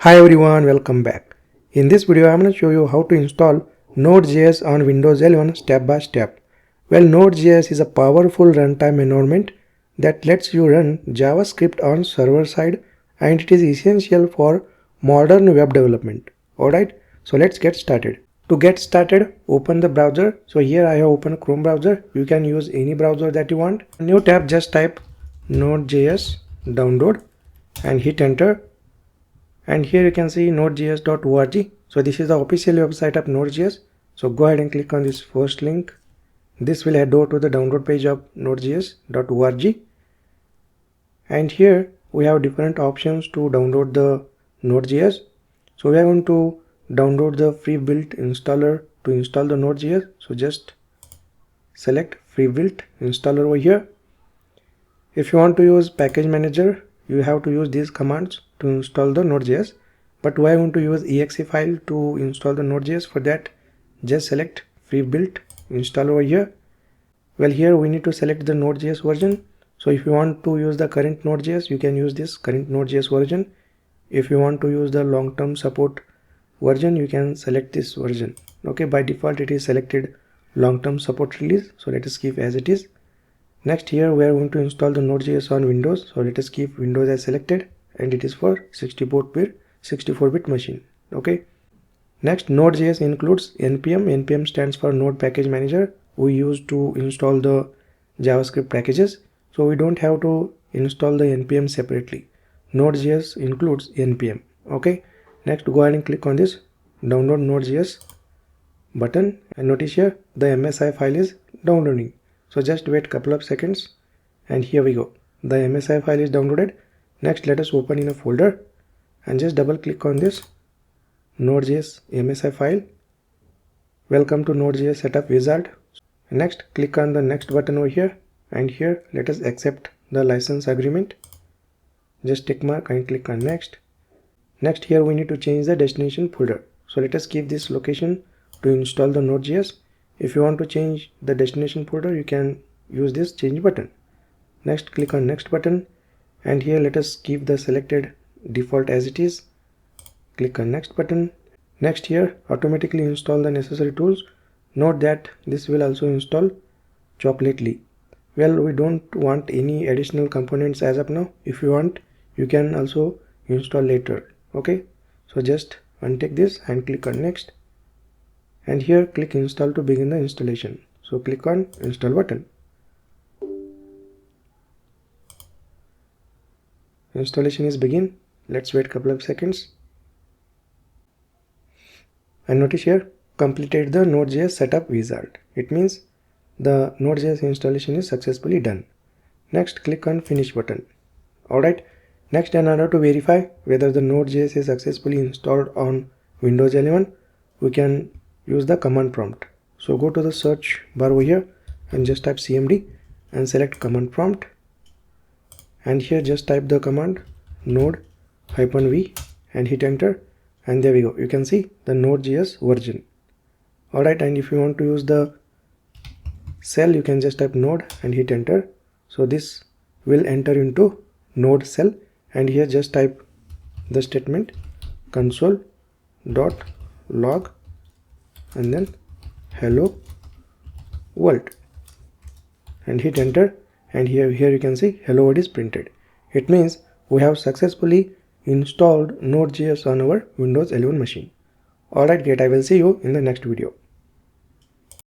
Hi everyone, welcome back. In this video I am going to show you how to install Node.js on Windows 11 step by step. Well, Node.js is a powerful runtime environment that lets you run JavaScript on server side, and it is essential for modern web development. Alright, so let's get started. To get started, open the browser. So here I have opened Chrome browser. You can use any browser that you want. New tab, just type Node.js download and hit enter. And here you can see nodejs.org. So this is the official website of Node.js. So go ahead and click on this first link. This will head over to the download page of nodejs.org. And here we have different options to download the Node.js. So we are going to download the free built installer to install the Node.js. So just select free built installer over here. If you want to use package manager, you have to use these commands to install the Node.js. But we are going to use exe file to install the Node.js. For that, just select free built install over here. Well, here we need to select the Node.js version. So if you want to use the current Node.js, you can use this current Node.js version. If you want to use the long-term support version, you can select this version. Okay, by default it is selected long-term support release. So let us keep as it is. Next, here we are going to install the Node.js on Windows. So let us keep Windows as selected, and it is for 64-bit machine. Okay. Next, Node.js includes npm. npm stands for Node Package Manager. We use to install the JavaScript packages. So we don't have to install the npm separately. Node.js includes npm. Okay. Next, go ahead and click on this download Node.js button, and notice here the MSI file is downloading. So just wait a couple of seconds, and here we go. The MSI file is downloaded. Next, let us open in a folder and just double click on this Node.js MSI file. Welcome to Node.js setup wizard. Next, click on the next button over here, and here let us accept the license agreement. Just tick mark and click on next. Next, here we need to change the destination folder. So let us keep this location to install the Node.js. If you want to change the destination folder, you can use this change button. Next, click on next button, and here let us keep the selected default as it is. Click on next button. Next, here automatically install the necessary tools. Note that this will also install chocolately. Well, we don't want any additional components as of now. If you want, you can also install later. Okay, so just untick this and click on next, and here click install to begin the installation. So click on install button. Installation is begin. Let's wait a couple of seconds, and notice here completed the Node.js setup wizard. It means the Node.js installation is successfully done. Next, click on finish button. Alright, next, in order to verify whether the Node.js is successfully installed on Windows 11, we can use the command prompt. So go to the search bar over here and just type cmd and select command prompt, and here just type the command node-v and hit enter, and there we go. You can see the Node.js version. Alright, and if you want to use the cell, you can just type node and hit enter. So this will enter into node cell, and here just type the statement console.log and then hello world and hit enter, and here you can see hello world is printed. It means we have successfully installed Node.js on our Windows 11 machine. Alright, great. I will see you in the next video.